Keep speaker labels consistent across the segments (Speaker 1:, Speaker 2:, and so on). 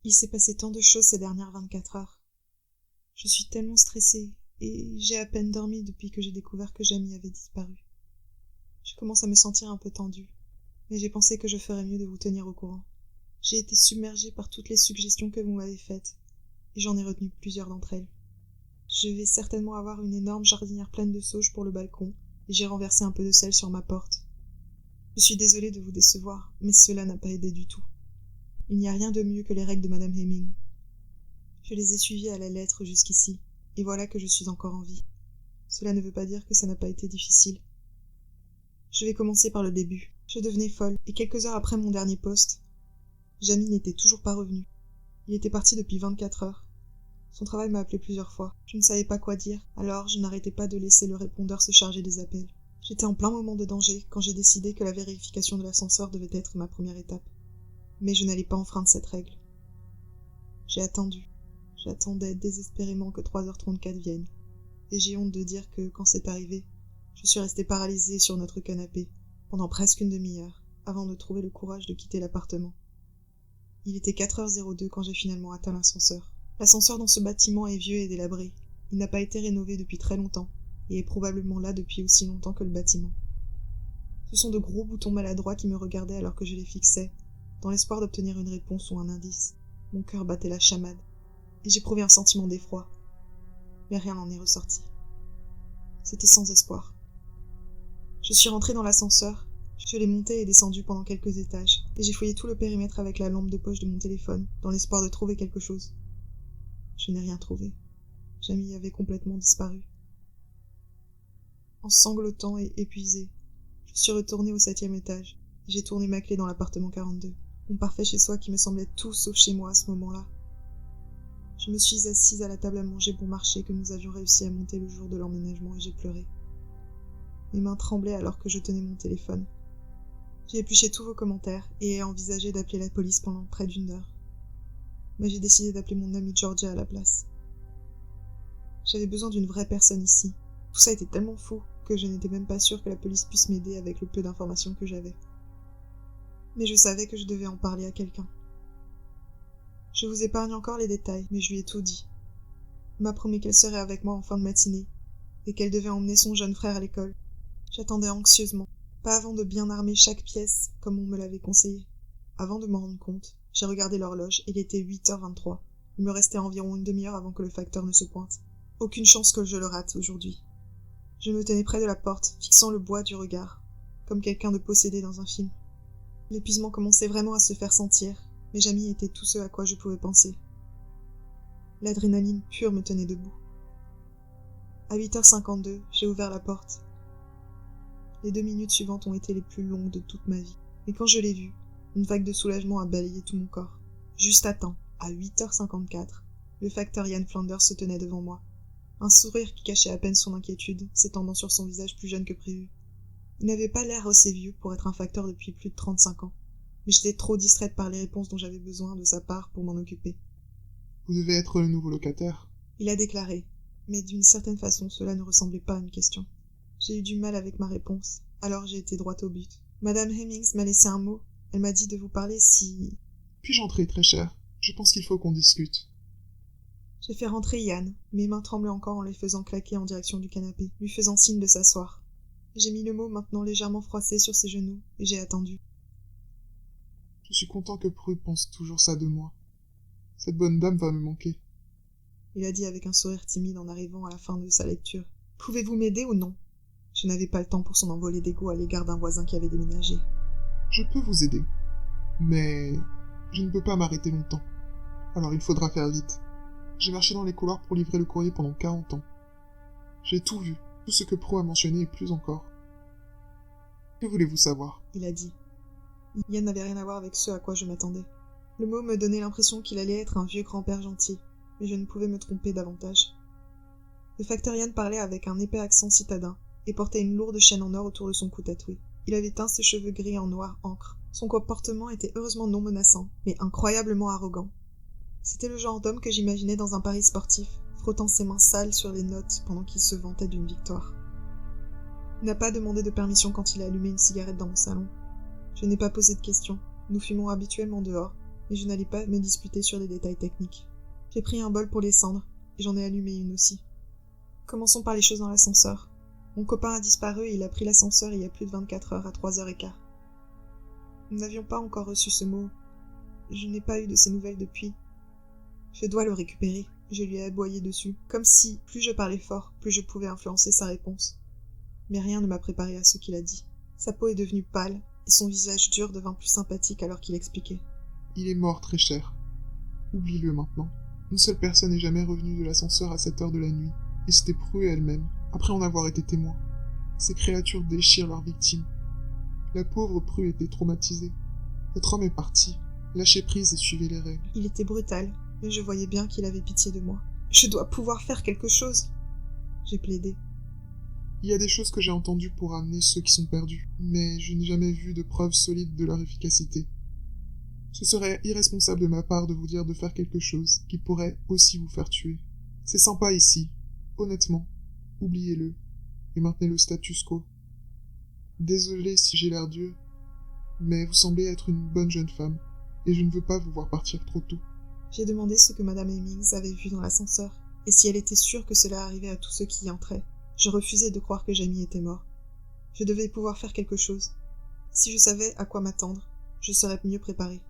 Speaker 1: Il s'est passé tant de choses ces dernières 24 heures. Je suis tellement stressée, et j'ai à peine dormi depuis que j'ai découvert que Jamie avait disparu. Je commence à me sentir un peu tendue, mais j'ai pensé que je ferais mieux de vous tenir au courant. J'ai été submergée par toutes les suggestions que vous m'avez faites, et j'en ai retenu plusieurs d'entre elles. Je vais certainement avoir une énorme jardinière pleine de sauge pour le balcon, et j'ai renversé un peu de sel sur ma porte. Je suis désolée de vous décevoir, mais cela n'a pas aidé du tout. Il n'y a rien de mieux que les règles de Madame Hemming. Je les ai suivies à la lettre jusqu'ici, et voilà que je suis encore en vie. Cela ne veut pas dire que ça n'a pas été difficile. Je vais commencer par le début. Je devenais folle, et quelques heures après mon dernier poste, Jamie n'était toujours pas revenu. Il était parti depuis 24 heures. Son travail m'a appelé plusieurs fois. Je ne savais pas quoi dire, alors je n'arrêtais pas de laisser le répondeur se charger des appels. J'étais en plein moment de danger quand j'ai décidé que la vérification de l'ascenseur devait être ma première étape. Mais je n'allais pas enfreindre cette règle. J'ai attendu. J'attendais désespérément que 3h34 vienne. Et j'ai honte de dire que, quand c'est arrivé, je suis restée paralysée sur notre canapé, pendant presque une demi-heure, avant de trouver le courage de quitter l'appartement. Il était 4h02 quand j'ai finalement atteint l'ascenseur. L'ascenseur dans ce bâtiment est vieux et délabré. Il n'a pas été rénové depuis très longtemps, et est probablement là depuis aussi longtemps que le bâtiment. Ce sont de gros boutons maladroits qui me regardaient alors que je les fixais, dans l'espoir d'obtenir une réponse ou un indice. Mon cœur battait la chamade, et j'éprouvais un sentiment d'effroi. Mais rien n'en est ressorti. C'était sans espoir. Je suis rentrée dans l'ascenseur, je l'ai monté et descendu pendant quelques étages, et j'ai fouillé tout le périmètre avec la lampe de poche de mon téléphone, dans l'espoir de trouver quelque chose. Je n'ai rien trouvé. Jamie avait complètement disparu. En sanglotant et épuisée, je suis retournée au 7e étage, et j'ai tourné ma clé dans l'appartement 42, mon parfait chez-soi qui me semblait tout sauf chez moi à ce moment-là. Je me suis assise à la table à manger bon marché que nous avions réussi à monter le jour de l'emménagement et j'ai pleuré. Mes mains tremblaient alors que je tenais mon téléphone. J'ai épluché tous vos commentaires et ai envisagé d'appeler la police pendant près d'1 heure. Mais j'ai décidé d'appeler mon amie Georgia à la place. J'avais besoin d'une vraie personne ici. Tout ça était tellement fou que je n'étais même pas sûre que la police puisse m'aider avec le peu d'informations que j'avais. Mais je savais que je devais en parler à quelqu'un. Je vous épargne encore les détails, mais je lui ai tout dit. Elle m'a promis qu'elle serait avec moi en fin de matinée, et qu'elle devait emmener son jeune frère à l'école. J'attendais anxieusement, pas avant de bien armer chaque pièce, comme on me l'avait conseillé. Avant de m'en rendre compte, j'ai regardé l'horloge, et il était 8h23. Il me restait environ une demi-heure avant que le facteur ne se pointe. Aucune chance que je le rate aujourd'hui. Je me tenais près de la porte, fixant le bois du regard, comme quelqu'un de possédé dans un film. L'épuisement commençait vraiment à se faire sentir, mais Jamie était tout ce à quoi je pouvais penser. L'adrénaline pure me tenait debout. À 8h52, j'ai ouvert la porte. Les 2 minutes suivantes ont été les plus longues de toute ma vie. Mais quand je l'ai vu, une vague de soulagement a balayé tout mon corps. Juste à temps, à 8h54, le facteur Ian Flanders se tenait devant moi. Un sourire qui cachait à peine son inquiétude, s'étendant sur son visage plus jeune que prévu. Il n'avait pas l'air assez vieux pour être un facteur depuis plus de 35 ans. Mais j'étais trop distraite par les réponses dont j'avais besoin de sa part pour m'en occuper.
Speaker 2: Vous devez être le nouveau locataire.
Speaker 1: Il a déclaré, mais d'une certaine façon cela ne ressemblait pas à une question. J'ai eu du mal avec ma réponse, alors j'ai été droit au but. Madame Hemmings m'a laissé un mot. Elle m'a dit de vous parler si...
Speaker 2: Puis-je entrer, très cher? Je pense qu'il faut qu'on discute.
Speaker 1: J'ai fait rentrer Yann, mes mains tremblaient encore en les faisant claquer en direction du canapé, lui faisant signe de s'asseoir. J'ai mis le mot maintenant légèrement froissé sur ses genoux, et j'ai attendu.
Speaker 2: Je suis content que Prue pense toujours ça de moi. Cette bonne dame va me manquer.
Speaker 1: Il a dit avec un sourire timide en arrivant à la fin de sa lecture. Pouvez-vous m'aider ou non? Je n'avais pas le temps pour son envolée d'ego à l'égard d'un voisin qui avait déménagé.
Speaker 2: Je peux vous aider, mais je ne peux pas m'arrêter longtemps. Alors il faudra faire vite. J'ai marché dans les couloirs pour livrer le courrier pendant 40 ans. J'ai tout vu, tout ce que Prue a mentionné et plus encore. Que voulez-vous savoir?
Speaker 1: Il a dit. Yann n'avait rien à voir avec ce à quoi je m'attendais. Le mot me donnait l'impression qu'il allait être un vieux grand-père gentil, mais je ne pouvais me tromper davantage. Le facteur Yann parlait avec un épais accent citadin, et portait une lourde chaîne en or autour de son cou tatoué. Il avait teint ses cheveux gris en noir encre. Son comportement était heureusement non menaçant, mais incroyablement arrogant. C'était le genre d'homme que j'imaginais dans un pari sportif, frottant ses mains sales sur les notes pendant qu'il se vantait d'une victoire. Il n'a pas demandé de permission quand il a allumé une cigarette dans mon salon. Je n'ai pas posé de questions. Nous fumons habituellement dehors, mais je n'allais pas me disputer sur les détails techniques. J'ai pris un bol pour les cendres, et j'en ai allumé une aussi. Commençons par les choses dans l'ascenseur. Mon copain a disparu et il a pris l'ascenseur il y a plus de 24 heures à 3h15. Nous n'avions pas encore reçu ce mot. Je n'ai pas eu de ses nouvelles depuis. Je dois le récupérer. Je lui ai aboyé dessus, comme si, plus je parlais fort, plus je pouvais influencer sa réponse. Mais rien ne m'a préparé à ce qu'il a dit. Sa peau est devenue pâle, et son visage dur devint plus sympathique alors qu'il expliquait.
Speaker 2: Il est mort, très cher. Oublie-le maintenant. Une seule personne n'est jamais revenue de l'ascenseur à cette heure de la nuit, et c'était Prue elle-même, après en avoir été témoin. Ces créatures déchirent leurs victimes. La pauvre Prue était traumatisée. Votre homme est parti. Lâchez prise et suivez les règles.
Speaker 1: Il était brutal, mais je voyais bien qu'il avait pitié de moi. Je dois pouvoir faire quelque chose. J'ai plaidé.
Speaker 2: Il y a des choses que j'ai entendues pour ramener ceux qui sont perdus, mais je n'ai jamais vu de preuves solides de leur efficacité. Ce serait irresponsable de ma part de vous dire de faire quelque chose qui pourrait aussi vous faire tuer. C'est sympa ici, honnêtement. Oubliez-le, et maintenez le status quo. Désolé si j'ai l'air dur, mais vous semblez être une bonne jeune femme, et je ne veux pas vous voir partir trop tôt.
Speaker 1: J'ai demandé ce que Madame Hemmings avait vu dans l'ascenseur, et si elle était sûre que cela arrivait à tous ceux qui y entraient. Je refusais de croire que Jamie était mort. Je devais pouvoir faire quelque chose. Si je savais à quoi m'attendre, je serais mieux préparée.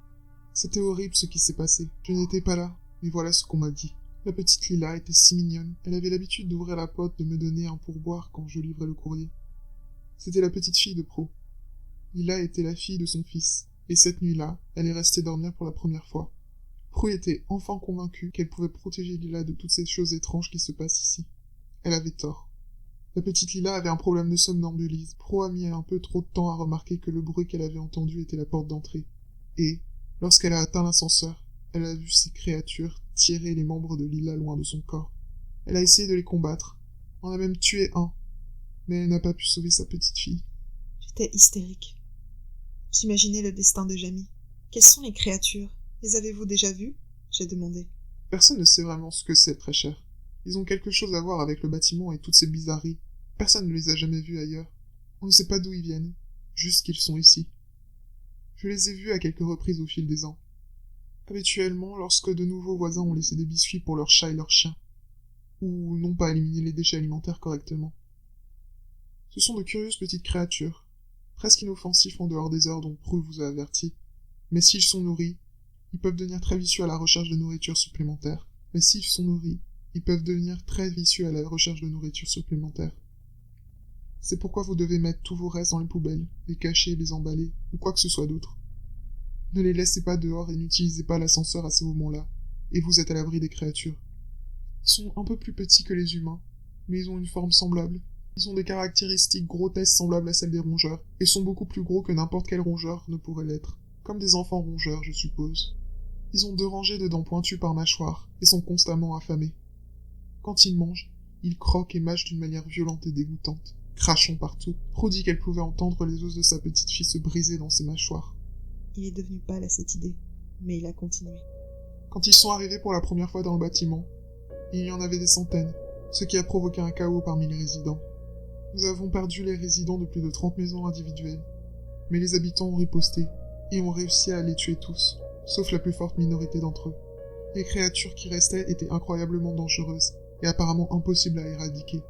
Speaker 2: C'était horrible ce qui s'est passé. Je n'étais pas là, mais voilà ce qu'on m'a dit. La petite Lila était si mignonne. Elle avait l'habitude d'ouvrir la porte, de me donner un pourboire quand je livrais le courrier. C'était la petite fille de Pro. Lila était la fille de son fils, et cette nuit-là, elle est restée dormir pour la première fois. Pro était enfin convaincue qu'elle pouvait protéger Lila de toutes ces choses étranges qui se passent ici. Elle avait tort. La petite Lila avait un problème de somnambulisme. Pro a mis un peu trop de temps à remarquer que le bruit qu'elle avait entendu était la porte d'entrée. Et, lorsqu'elle a atteint l'ascenseur, elle a vu ces créatures tirer les membres de Lila loin de son corps. Elle a essayé de les combattre. On a même tué un. Mais elle n'a pas pu sauver sa petite fille.
Speaker 1: J'étais hystérique. J'imaginais le destin de Jamie. Quelles sont les créatures? Les avez-vous déjà vues? J'ai demandé.
Speaker 2: Personne ne sait vraiment ce que c'est, très cher. Ils ont quelque chose à voir avec le bâtiment et toutes ces bizarreries. Personne ne les a jamais vus ailleurs. On ne sait pas d'où ils viennent, juste qu'ils sont ici. Je les ai vus à quelques reprises au fil des ans. Habituellement, lorsque de nouveaux voisins ont laissé des biscuits pour leurs chats et leurs chiens, ou n'ont pas éliminé les déchets alimentaires correctement. Ce sont de curieuses petites créatures, presque inoffensifs en dehors des heures dont Prue vous a averti. Mais s'ils sont nourris, ils peuvent devenir très vicieux à la recherche de nourriture supplémentaire. C'est pourquoi vous devez mettre tous vos restes dans les poubelles, les cacher, les emballer, ou quoi que ce soit d'autre. Ne les laissez pas dehors et n'utilisez pas l'ascenseur à ces moments-là, et vous êtes à l'abri des créatures. Ils sont un peu plus petits que les humains, mais ils ont une forme semblable. Ils ont des caractéristiques grotesques semblables à celles des rongeurs, et sont beaucoup plus gros que n'importe quel rongeur ne pourrait l'être. Comme des enfants rongeurs, je suppose. Ils ont 2 rangées de dents pointues par mâchoire, et sont constamment affamés. Quand ils mangent, ils croquent et mâchent d'une manière violente et dégoûtante, crachant partout. Pro dit qu'elle pouvait entendre les os de sa petite fille se briser dans ses mâchoires.
Speaker 1: Il est devenu pâle à cette idée, mais il a continué.
Speaker 2: Quand ils sont arrivés pour la première fois dans le bâtiment, il y en avait des centaines, ce qui a provoqué un chaos parmi les résidents. Nous avons perdu les résidents de plus de 30 maisons individuelles, mais les habitants ont riposté, et ont réussi à les tuer tous, sauf la plus forte minorité d'entre eux. Les créatures qui restaient étaient incroyablement dangereuses, et apparemment impossibles à éradiquer.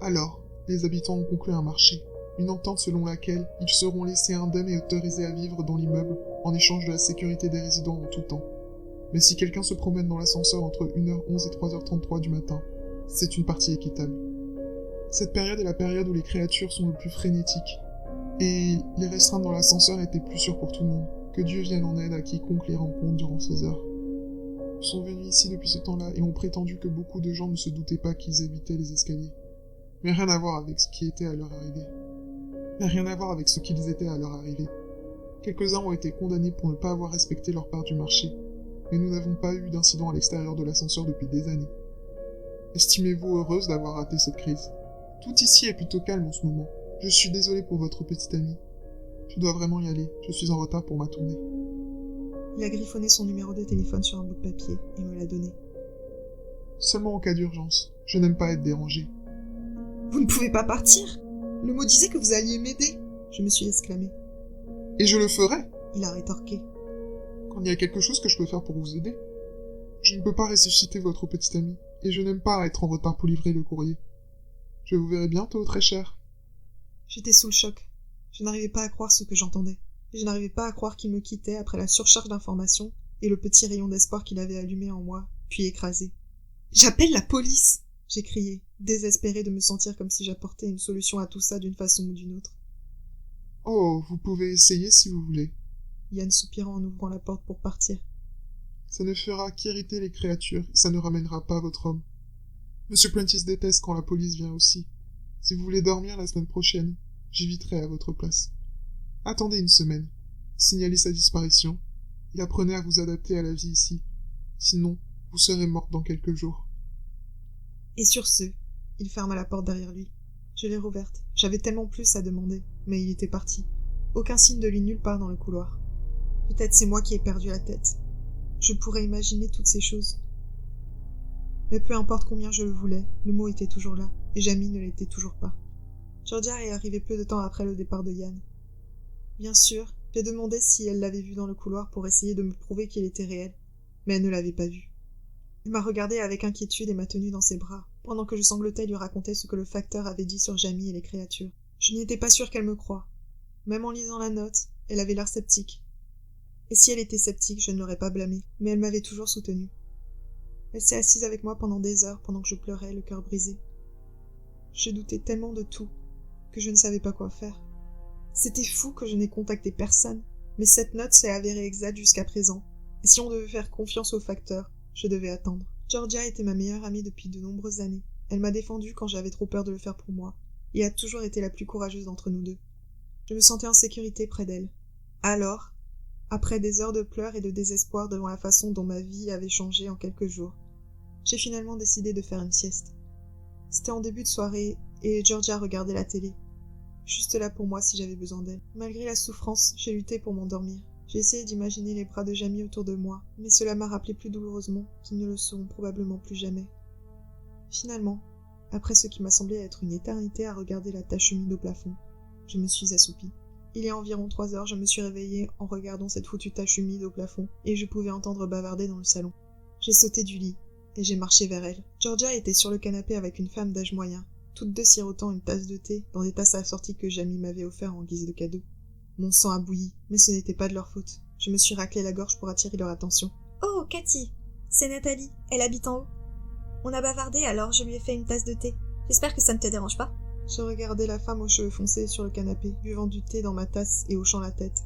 Speaker 2: Alors, les habitants ont conclu un marché, une entente selon laquelle ils seront laissés indemnes et autorisés à vivre dans l'immeuble en échange de la sécurité des résidents en tout temps. Mais si quelqu'un se promène dans l'ascenseur entre 1h11 et 3h33 du matin, c'est une partie équitable. Cette période est la période où les créatures sont le plus frénétiques, et les restreindre dans l'ascenseur était plus sûr pour tout le monde. Que Dieu vienne en aide à quiconque les rencontre durant ces heures. Ils sont venus ici depuis ce temps-là et ont prétendu que beaucoup de gens ne se doutaient pas qu'ils évitaient les escaliers. Mais rien à voir avec ce qui était à leur arrivée. Quelques-uns ont été condamnés pour ne pas avoir respecté leur part du marché, mais nous n'avons pas eu d'incident à l'extérieur de l'ascenseur depuis des années. Estimez-vous heureuse d'avoir raté cette crise? Tout ici est plutôt calme en ce moment. Je suis désolé pour votre petite amie. Je dois vraiment y aller, je suis en retard pour ma tournée.
Speaker 1: Il a griffonné son numéro de téléphone sur un bout de papier et me l'a donné.
Speaker 2: Seulement en cas d'urgence, je n'aime pas être dérangé.
Speaker 1: Vous ne pouvez pas partir? Le mot disait que vous alliez m'aider. Je me suis exclamée.
Speaker 2: Et je le ferai!
Speaker 1: Il a rétorqué.
Speaker 2: Quand il y a quelque chose que je peux faire pour vous aider. Je ne peux pas ressusciter votre petite amie, et je n'aime pas être en retard pour livrer le courrier. Je vous verrai bientôt, très cher.
Speaker 1: J'étais sous le choc. Je n'arrivais pas à croire ce que j'entendais. Je n'arrivais pas à croire qu'il me quittait après la surcharge d'informations et le petit rayon d'espoir qu'il avait allumé en moi, puis écrasé. « J'appelle la police !» j'ai crié, désespérée de me sentir comme si j'apportais une solution à tout ça d'une façon ou d'une autre.
Speaker 2: « Oh, vous pouvez essayer si vous voulez. »
Speaker 1: Yann soupira en ouvrant la porte pour partir.
Speaker 2: « Ça ne fera qu'irriter les créatures, et ça ne ramènera pas votre homme. Monsieur Prentice déteste quand la police vient aussi. Si vous voulez dormir la semaine prochaine, j'éviterai à votre place. Attendez une semaine, signalez sa disparition, et apprenez à vous adapter à la vie ici. Sinon, vous serez morte dans quelques jours. »
Speaker 1: Et sur ce, il ferma la porte derrière lui. Je l'ai rouverte. J'avais tellement plus à demander, mais il était parti. Aucun signe de lui nulle part dans le couloir. Peut-être c'est moi qui ai perdu la tête. Je pourrais imaginer toutes ces choses. Mais peu importe combien je le voulais, le mot était toujours là, et Jamie ne l'était toujours pas. Georgia est arrivée peu de temps après le départ de Yann. Bien sûr, j'ai demandé si elle l'avait vu dans le couloir pour essayer de me prouver qu'il était réel, mais elle ne l'avait pas vu. Elle m'a regardé avec inquiétude et m'a tenue dans ses bras, pendant que je sanglotais et lui racontais ce que le facteur avait dit sur Jamie et les créatures. Je n'étais pas sûre qu'elle me croie. Même en lisant la note, elle avait l'air sceptique. Et si elle était sceptique, je ne l'aurais pas blâmée, mais elle m'avait toujours soutenue. Elle s'est assise avec moi pendant des heures, pendant que je pleurais, le cœur brisé. Je doutais tellement de tout, que je ne savais pas quoi faire. C'était fou que je n'ai contacté personne, mais cette note s'est avérée exacte jusqu'à présent, et si on devait faire confiance au facteur, je devais attendre. Georgia était ma meilleure amie depuis de nombreuses années. Elle m'a défendue quand j'avais trop peur de le faire pour moi, et a toujours été la plus courageuse d'entre nous deux. Je me sentais en sécurité près d'elle. Alors, après des heures de pleurs et de désespoir devant la façon dont ma vie avait changé en quelques jours, j'ai finalement décidé de faire une sieste. C'était en début de soirée, et Georgia regardait la télé. Juste là pour moi si j'avais besoin d'elle. Malgré la souffrance, j'ai lutté pour m'endormir. J'ai essayé d'imaginer les bras de Jamie autour de moi, mais cela m'a rappelé plus douloureusement qu'ils ne le seront probablement plus jamais. Finalement, après ce qui m'a semblé être une éternité à regarder la tache humide au plafond, je me suis assoupie. Il y a environ 3 heures, je me suis réveillée en regardant cette foutue tache humide au plafond, et je pouvais entendre bavarder dans le salon. J'ai sauté du lit, et j'ai marché vers elle. Georgia était sur le canapé avec une femme d'âge moyen, toutes deux sirotant une tasse de thé dans des tasses assorties que Jamie m'avait offert en guise de cadeau. Mon sang a bouilli, mais ce n'était pas de leur faute. Je me suis raclé la gorge pour attirer leur attention.
Speaker 3: « Oh, Cathy, c'est Nathalie, elle habite en haut. On a bavardé, alors je lui ai fait une tasse de thé. J'espère que ça ne te dérange pas. »
Speaker 1: Je regardais la femme aux cheveux foncés sur le canapé, buvant du thé dans ma tasse et hochant la tête.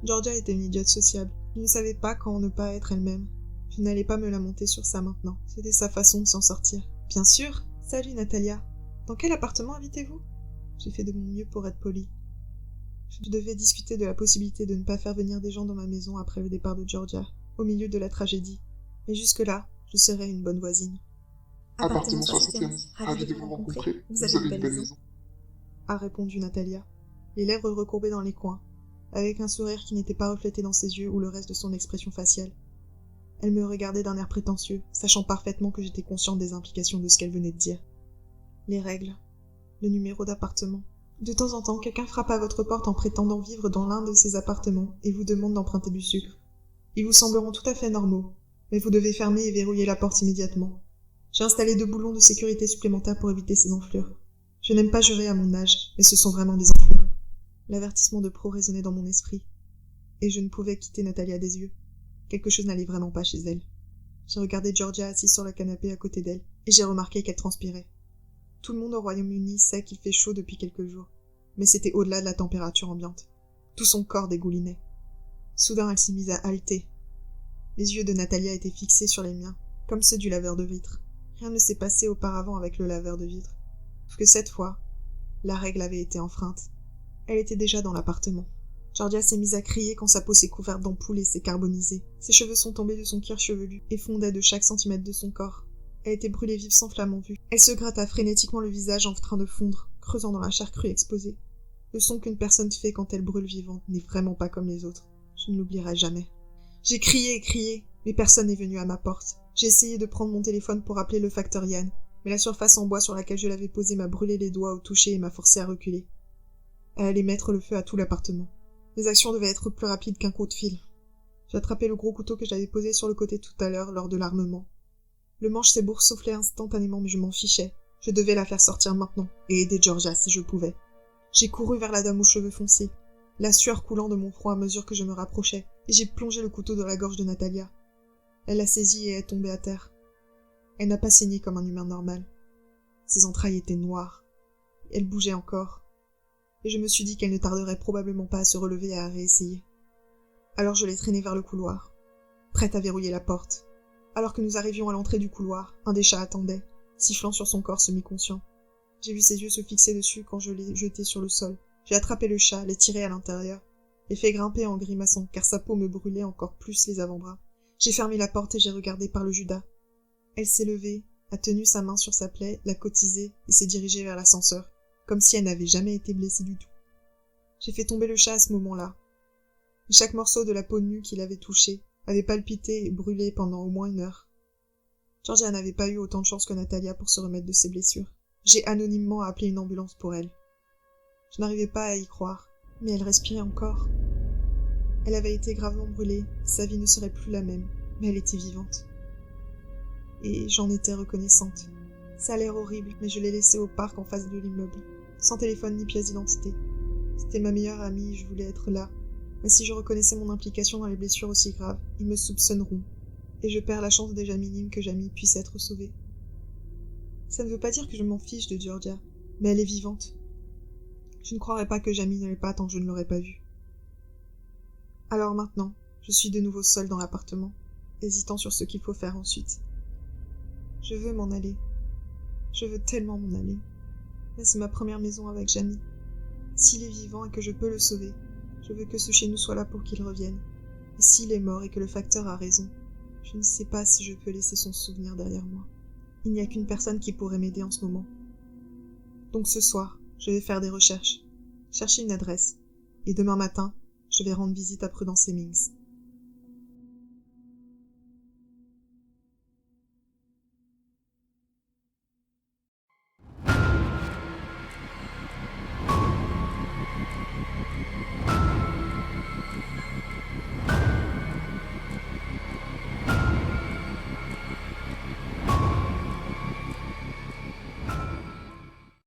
Speaker 1: Georgia était une idiote sociable. Je ne savais pas quand ne pas être elle-même. Je n'allais pas me lamenter sur ça maintenant. C'était sa façon de s'en sortir. « Bien sûr. Salut, Natalia. Dans quel appartement habitez-vous » J'ai fait de mon mieux pour être polie. Je devais discuter de la possibilité de ne pas faire venir des gens dans ma maison après le départ de Georgia, au milieu de la tragédie. Mais jusque-là, je serais une bonne voisine.
Speaker 2: Appartement 71, ravi de vous rencontrer, vous avez une belle maison.
Speaker 1: A répondu Natalia, les lèvres recourbées dans les coins, avec un sourire qui n'était pas reflété dans ses yeux ou le reste de son expression faciale. Elle me regardait d'un air prétentieux, sachant parfaitement que j'étais consciente des implications de ce qu'elle venait de dire. Les règles, le numéro d'appartement. De temps en temps, quelqu'un frappe à votre porte en prétendant vivre dans l'un de ces appartements et vous demande d'emprunter du sucre. Ils vous sembleront tout à fait normaux, mais vous devez fermer et verrouiller la porte immédiatement. J'ai installé 2 boulons de sécurité supplémentaires pour éviter ces enflures. Je n'aime pas jurer à mon âge, mais ce sont vraiment des enflures. L'avertissement de pro résonnait dans mon esprit, et je ne pouvais quitter Natalia des yeux. Quelque chose n'allait vraiment pas chez elle. J'ai regardé Georgia assise sur le canapé à côté d'elle, et j'ai remarqué qu'elle transpirait. Tout le monde au Royaume-Uni sait qu'il fait chaud depuis quelques jours, mais c'était au-delà de la température ambiante. Tout son corps dégoulinait. Soudain, elle s'est mise à halter. Les yeux de Natalia étaient fixés sur les miens, comme ceux du laveur de vitres. Rien ne s'est passé auparavant avec le laveur de vitres. Sauf que cette fois, la règle avait été enfreinte. Elle était déjà dans l'appartement. Georgia s'est mise à crier quand sa peau s'est couverte d'ampoules et s'est carbonisée. Ses cheveux sont tombés de son cuir chevelu et fondaient de chaque centimètre de son corps. Elle était brûlée vive sans flamme en vue. Elle se gratta frénétiquement le visage en train de fondre, creusant dans la chair crue exposée. Le son qu'une personne fait quand elle brûle vivante n'est vraiment pas comme les autres. Je ne l'oublierai jamais. J'ai crié et crié, mais personne n'est venu à ma porte. J'ai essayé de prendre mon téléphone pour appeler le facteur Yann, mais la surface en bois sur laquelle je l'avais posée m'a brûlé les doigts au toucher et m'a forcé à reculer. Elle allait mettre le feu à tout l'appartement. Les actions devaient être plus rapides qu'un coup de fil. J'ai attrapé le gros couteau que j'avais posé sur le côté tout à l'heure lors de l'armement. Le manche s'est boursouflé instantanément, mais je m'en fichais. Je devais la faire sortir maintenant, et aider Georgia si je pouvais. J'ai couru vers la dame aux cheveux foncés, la sueur coulant de mon front à mesure que je me rapprochais, et j'ai plongé le couteau dans la gorge de Natalia. Elle l'a saisi et est tombée à terre. Elle n'a pas saigné comme un humain normal. Ses entrailles étaient noires. Elle bougeait encore. Et je me suis dit qu'elle ne tarderait probablement pas à se relever et à réessayer. Alors je l'ai traînée vers le couloir, prête à verrouiller la porte. Alors que nous arrivions à l'entrée du couloir, un des chats attendait, sifflant sur son corps semi-conscient. J'ai vu ses yeux se fixer dessus quand je l'ai jeté sur le sol. J'ai attrapé le chat, l'ai tiré à l'intérieur, l'ai fait grimper en grimaçant, car sa peau me brûlait encore plus les avant-bras. J'ai fermé la porte et j'ai regardé par le Judas. Elle s'est levée, a tenu sa main sur sa plaie, l'a cotisée et s'est dirigée vers l'ascenseur, comme si elle n'avait jamais été blessée du tout. J'ai fait tomber le chat à ce moment-là. Et chaque morceau de la peau nue qu'il avait touché avait palpité et brûlé pendant au moins 1 heure. Georgia n'avait pas eu autant de chance que Natalia pour se remettre de ses blessures. J'ai anonymement appelé une ambulance pour elle. Je n'arrivais pas à y croire, mais elle respirait encore. Elle avait été gravement brûlée, sa vie ne serait plus la même, mais elle était vivante. Et j'en étais reconnaissante. Ça a l'air horrible, mais je l'ai laissée au parc en face de l'immeuble, sans téléphone ni pièce d'identité. C'était ma meilleure amie et je voulais être là. Mais si je reconnaissais mon implication dans les blessures aussi graves, ils me soupçonneront, et je perds la chance déjà minime que Jamie puisse être sauvée. Ça ne veut pas dire que je m'en fiche de Georgia, mais elle est vivante. Je ne croirais pas que Jamie ne l'ait pas tant que je ne l'aurais pas vue. Alors maintenant, je suis de nouveau seule dans l'appartement, hésitant sur ce qu'il faut faire ensuite. Je veux m'en aller. Je veux tellement m'en aller. Mais c'est ma première maison avec Jamie. S'il est vivant et que je peux le sauver, je veux que ce chez nous soit là pour qu'il revienne. Et s'il est mort et que le facteur a raison, je ne sais pas si je peux laisser son souvenir derrière moi. Il n'y a qu'une personne qui pourrait m'aider en ce moment. Donc ce soir, je vais faire des recherches, chercher une adresse, et demain matin, je vais rendre visite à Prudence Hemmings.